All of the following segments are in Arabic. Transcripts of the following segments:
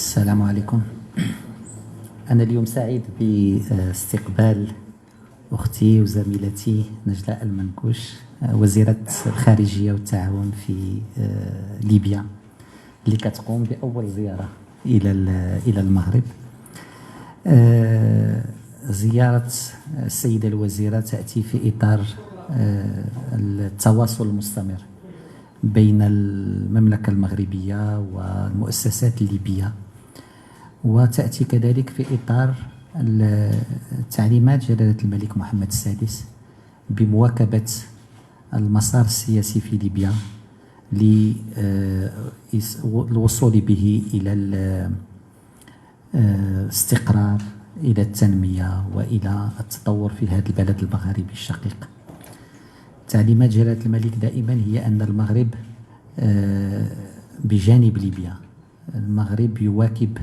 السلام عليكم. أنا اليوم سعيد باستقبال أختي وزميلتي نجلاء المنكوش وزيرة الخارجية والتعاون في ليبيا اللي كتقوم بأول زيارة إلى المغرب. زيارة السيدة الوزيرة تأتي في إطار التواصل المستمر بين المملكة المغربية والمؤسسات الليبية، وتأتي كذلك في إطار تعليمات جلالة الملك محمد السادس بمواكبة المسار السياسي في ليبيا للوصول به إلى الاستقرار، إلى التنمية وإلى التطور في هذا البلد المغاربي الشقيق. تعليمات جلالة الملك دائما هي أن المغرب بجانب ليبيا، المغرب يواكب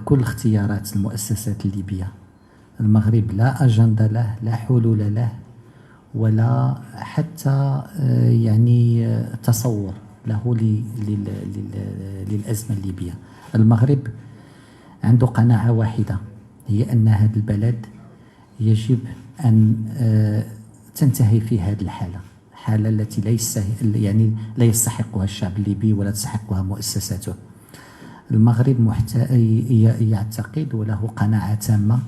كل اختيارات المؤسسات الليبية. المغرب لا أجندة له، لا حلول له، ولا حتى يعني تصور له للأزمة الليبية. المغرب عنده قناعة واحدة، هي أن هذا البلد يجب أن تنتهي في هذه الحالة التي لا يستحقها الشعب الليبي ولا تستحقها مؤسساته. المغرب يعتقد وله قناعة تامة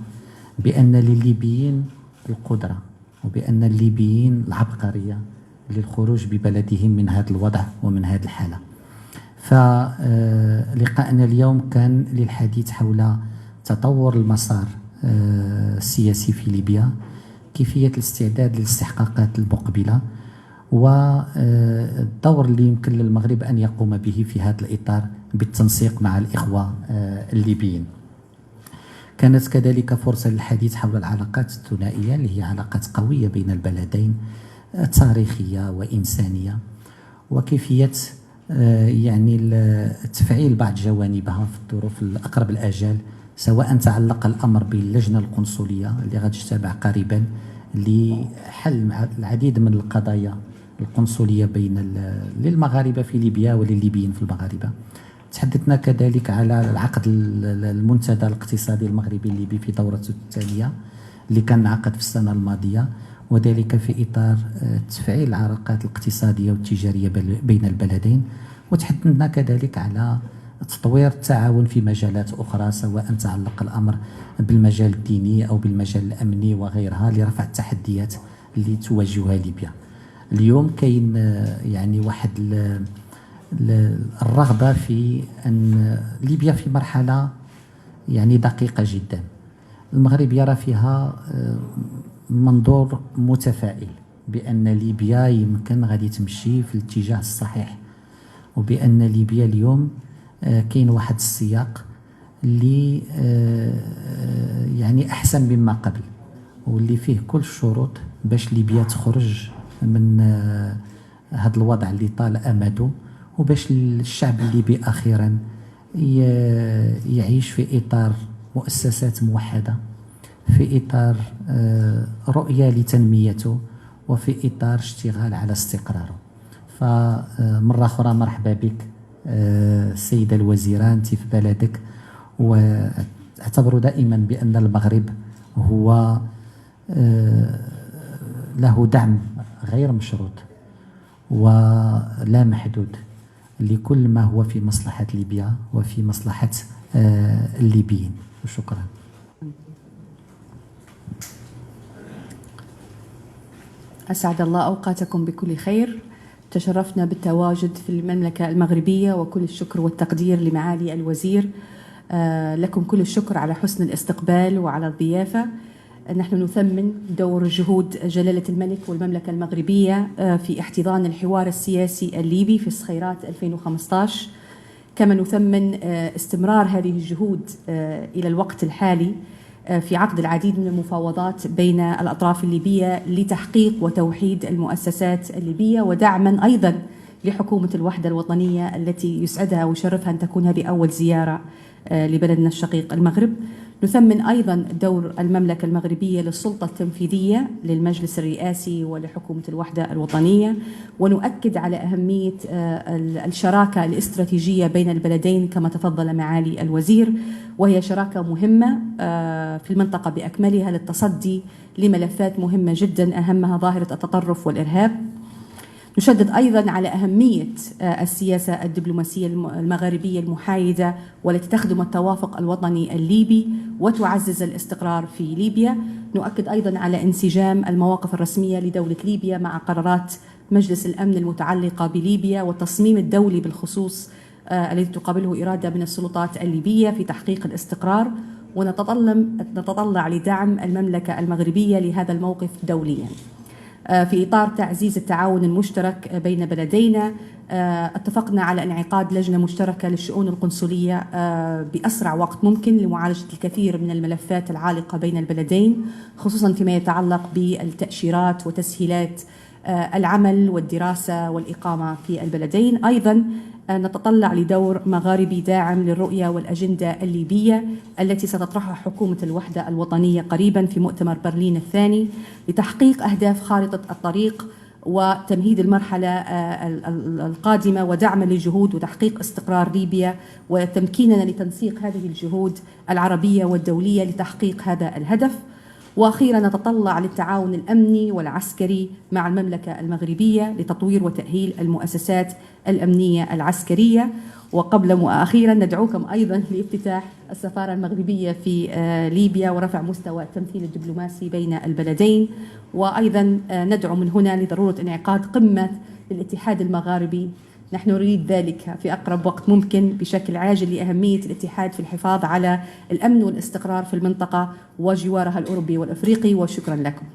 بأن للليبيين القدرة وبأن الليبيين العبقرية للخروج ببلدهم من هذا الوضع ومن هذه الحالة. فلقاءنا اليوم كان للحديث حول تطور المسار السياسي في ليبيا، كيفية الاستعداد للاستحقاقات المقبلة، والدور اللي يمكن للمغرب أن يقوم به في هذا الإطار بالتنسيق مع الإخوة الليبيين. كانت كذلك فرصة للحديث حول العلاقات الثنائية اللي هي علاقات قوية بين البلدين، تاريخية وإنسانية، وكيفية يعني تفعيل بعض جوانبها في الظروف الأقرب الآجال، سواء تعلق الأمر باللجنة القنصلية اللي غتجتمع قريبا لحل العديد من القضايا القنصلية للمغاربة في ليبيا وللليبيين في المغاربة. تحدثنا كذلك على العقد المنتدى الاقتصادي المغربي الليبي في دورته الثانية اللي كان انعقد في السنة الماضية، وذلك في إطار تفعيل العلاقات الاقتصادية والتجارية بين البلدين. وتحدثنا كذلك على تطوير التعاون في مجالات أخرى، سواء تعلق الأمر بالمجال الديني أو بالمجال الأمني وغيرها، لرفع التحديات اللي تواجهها ليبيا. اليوم كاين يعني واحد الرغبة في أن ليبيا في مرحلة يعني دقيقة جدا. المغرب يرى فيها منظور متفائل بأن ليبيا يمكن غادي تمشي في الاتجاه الصحيح، وبأن ليبيا اليوم كاين واحد السياق اللي يعني أحسن مما قبل، واللي فيه كل الشروط باش ليبيا تخرج من هذا الوضع اللي طال أمده، وباش الشعب الليبي أخيرا يعيش في إطار مؤسسات موحدة، في إطار رؤية لتنميته، وفي إطار اشتغال على استقراره. فمرة أخرى مرحبا بك السيدة الوزيرة، أنت في بلدك، واعتبروا دائما بأن المغرب هو له دعم غير مشروط ولا محدود لكل ما هو في مصلحة ليبيا وفي مصلحة الليبيين. وشكرا. أسعد الله أوقاتكم بكل خير. تشرفنا بالتواجد في المملكة المغربية، وكل الشكر والتقدير لمعالي الوزير. لكم كل الشكر على حسن الاستقبال وعلى الضيافة. نحن نثمن دور جهود جلالة الملك والمملكة المغربية في احتضان الحوار السياسي الليبي في الصخيرات 2015، كما نثمن استمرار هذه الجهود إلى الوقت الحالي في عقد العديد من المفاوضات بين الأطراف الليبية لتحقيق وتوحيد المؤسسات الليبية، ودعما أيضا لحكومة الوحدة الوطنية التي يسعدها ويشرفها أن تكون هذه أول زيارة لبلدنا الشقيق المغرب. نثمن أيضا دور المملكة المغربية للسلطة التنفيذية للمجلس الرئاسي ولحكومة الوحدة الوطنية، ونؤكد على أهمية الشراكة الاستراتيجية بين البلدين كما تفضل معالي الوزير، وهي شراكة مهمة في المنطقة بأكملها للتصدي لملفات مهمة جدا أهمها ظاهرة التطرف والإرهاب. نشدد أيضا على أهمية السياسة الدبلوماسية المغاربية المحايدة والتي تخدم التوافق الوطني الليبي وتعزز الاستقرار في ليبيا. نؤكد أيضا على انسجام المواقف الرسمية لدولة ليبيا مع قرارات مجلس الأمن المتعلقة بليبيا والتصميم الدولي بالخصوص الذي تقابله إرادة من السلطات الليبية في تحقيق الاستقرار، ونتطلع لدعم المملكة المغربية لهذا الموقف دوليا. في إطار تعزيز التعاون المشترك بين بلدينا، اتفقنا على انعقاد لجنة مشتركة للشؤون القنصلية بأسرع وقت ممكن لمعالجة الكثير من الملفات العالقة بين البلدين، خصوصا فيما يتعلق بالتأشيرات وتسهيلات العمل والدراسة والإقامة في البلدين. أيضا نتطلع لدور مغاربي داعم للرؤية والأجندة الليبية التي ستطرحها حكومة الوحدة الوطنية قريبا في مؤتمر برلين الثاني لتحقيق أهداف خارطة الطريق وتمهيد المرحلة القادمة ودعما للجهود وتحقيق استقرار ليبيا وتمكيننا لتنسيق هذه الجهود العربية والدولية لتحقيق هذا الهدف. وأخيرا نتطلع للتعاون الأمني والعسكري مع المملكة المغربية لتطوير وتأهيل المؤسسات الأمنية العسكرية. وقبل وأخيرا ندعوكم أيضا لافتتاح السفارة المغربية في ليبيا ورفع مستوى التمثيل الدبلوماسي بين البلدين. وأيضا ندعو من هنا لضرورة انعقاد قمة للاتحاد المغاربي، نحن نريد ذلك في أقرب وقت ممكن بشكل عاجل لأهمية الاتحاد في الحفاظ على الأمن والاستقرار في المنطقة وجوارها الأوروبي والأفريقي. وشكرا لكم.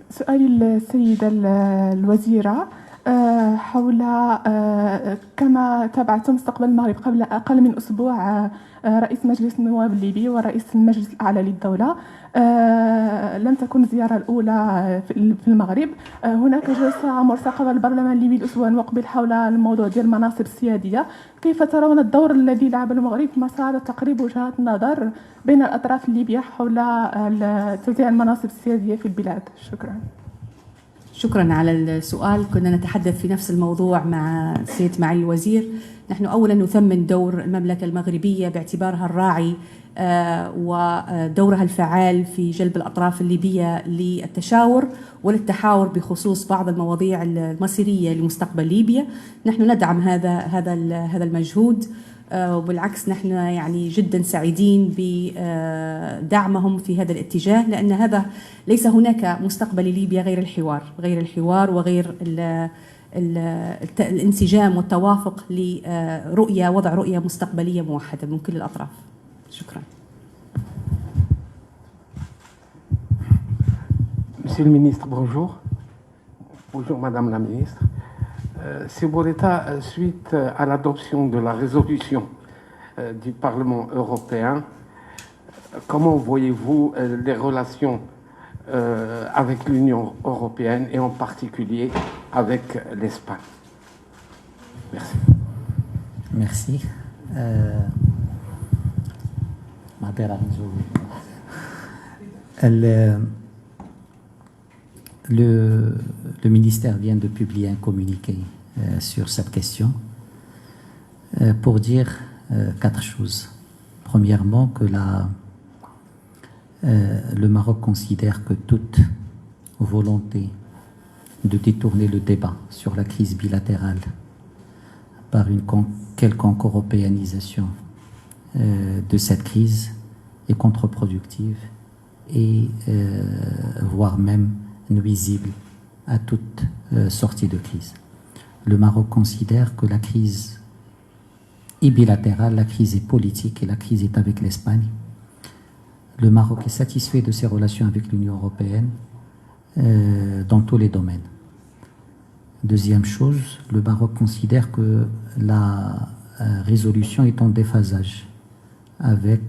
سؤالي السيدة الوزيرة حول كما تابعتم مستقبل المغرب قبل أقل من أسبوع رئيس مجلس النواب الليبي ورئيس المجلس الأعلى للدولة. لم تكن الزيارة الأولى في المغرب. هناك جلسة مرتقبة البرلمان الليبي الأسبوع المقبل حول الموضوع ديال المناصب السيادية. كيف ترون الدور الذي لعب المغرب في مسار تقريب وجهات النظر بين الأطراف الليبية حول توزيع المناصب السيادية في البلاد؟ شكرا. شكرا على السؤال. كنا نتحدث في نفس الموضوع مع سيادة معالي الوزير. نحن أولا نثمن دور المملكة المغربية باعتبارها الراعي ودورها الفعال في جلب الأطراف الليبية للتشاور وللتحاور بخصوص بعض المواضيع المصيرية لمستقبل ليبيا. نحن ندعم هذا المجهود، وبالعكس نحن يعني جدا سعيدين بدعمهم في هذا الاتجاه، لأن هذا ليس هناك مستقبل لليبيا غير الحوار وغير الانسجام والتوافق وضع رؤية مستقبلية موحدة من كل الأطراف. شكرا. Monsieur le ministre, bonjour. Bonjour Madame la ministre. C'est pour l'État, suite à l'adoption de la résolution du Parlement européen, comment voyez-vous les relations avec l'Union européenne et en particulier avec l'Espagne? Merci. Merci. Le ministère vient de publier un communiqué sur cette question pour dire 4 choses. Premièrement, que le Maroc considère que toute volonté de détourner le débat sur la crise bilatérale par une quelconque européanisation de cette crise est contre-productive et voire même nuisible à toute sortie de crise. Le Maroc considère que la crise est bilatérale, la crise est politique et la crise est avec l'Espagne. Le Maroc est satisfait de ses relations avec l'Union européenne dans tous les domaines. Deuxième chose, le Maroc considère que la résolution est en déphasage avec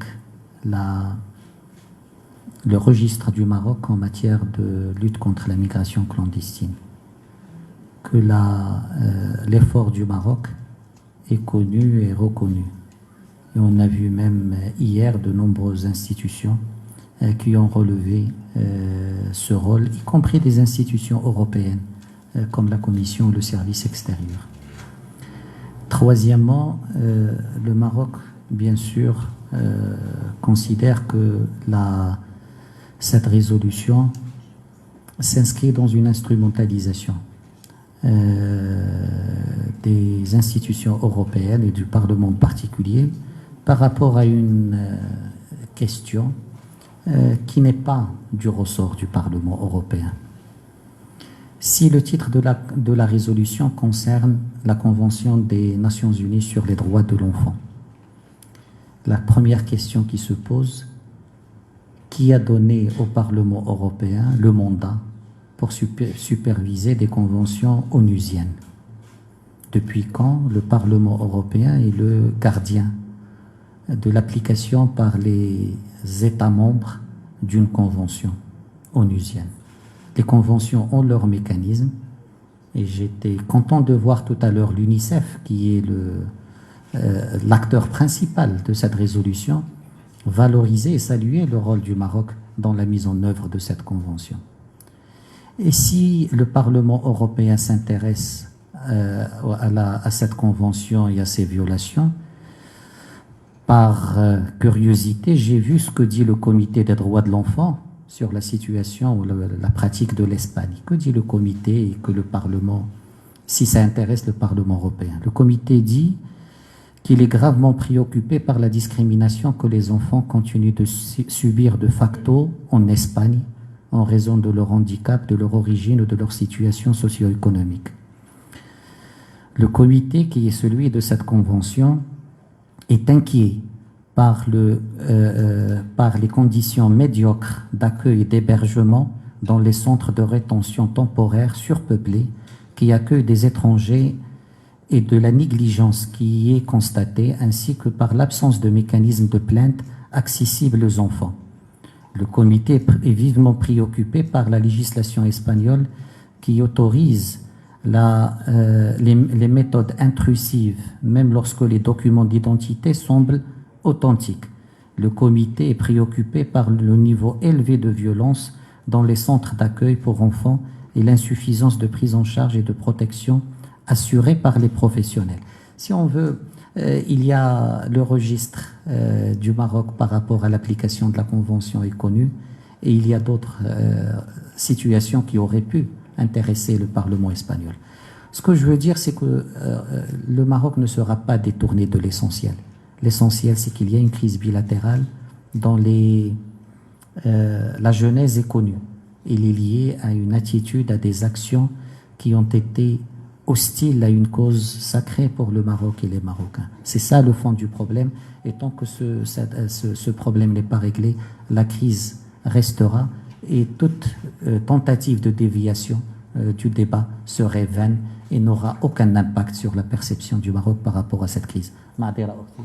le registre du Maroc en matière de lutte contre la migration clandestine. Que l'effort du Maroc est connu et reconnu. Et on a vu même hier de nombreuses institutions qui ont relevé ce rôle, y compris des institutions européennes comme la Commission ou le service extérieur. Troisièmement, le Maroc, bien sûr, considère que cette résolution s'inscrit dans une instrumentalisation des institutions européennes et du Parlement en particulier par rapport à une question qui n'est pas du ressort du Parlement européen. Si le titre de la résolution concerne la Convention des Nations Unies sur les droits de l'enfant, la première question qui se pose, qui a donné au Parlement européen le mandat pour superviser des conventions onusiennes? Depuis quand le Parlement européen est le gardien de l'application par les États membres d'une convention onusienne? Les conventions ont leurs mécanismes et j'étais content de voir tout à l'heure l'UNICEF, qui est l'acteur principal de cette résolution, valoriser et saluer le rôle du Maroc dans la mise en œuvre de cette convention. Et si le Parlement européen s'intéresse à cette convention et à ses violations, par curiosité, j'ai vu ce que dit le Comité des droits de l'enfant sur la situation ou la pratique de l'Espagne. Que dit le comité et que le Parlement, si ça intéresse le Parlement européen? Le comité dit qu'il est gravement préoccupé par la discrimination que les enfants continuent de subir de facto en Espagne en raison de leur handicap, de leur origine ou de leur situation socio-économique. Le comité, qui est celui de cette convention, est inquiet par les conditions médiocres d'accueil et d'hébergement dans les centres de rétention temporaire surpeuplés qui accueillent des étrangers et de la négligence qui y est constatée, ainsi que par l'absence de mécanismes de plainte accessibles aux enfants. Le comité est vivement préoccupé par la législation espagnole qui autorise les méthodes intrusives, même lorsque les documents d'identité semblent authentiques. Le comité est préoccupé par le niveau élevé de violence dans les centres d'accueil pour enfants et l'insuffisance de prise en charge et de protection assurée par les professionnels. Si on veut, il y a le registre du Maroc par rapport à l'application de la Convention est connu, et il y a d'autres situations qui auraient pu intéresser le Parlement espagnol. Ce que je veux dire, c'est que le Maroc ne sera pas détourné de l'essentiel. L'essentiel, c'est qu'il y a une crise bilatérale dont la genèse est connue. Il est lié à une attitude, à des actions qui ont été hostiles à une cause sacrée pour le Maroc et les Marocains. C'est ça le fond du problème. Et tant que ce problème n'est pas réglé, la crise restera et toute tentative de déviation du débat serait vaine et n'aura aucun impact sur la perception du Maroc par rapport à cette crise. Maadira Orti.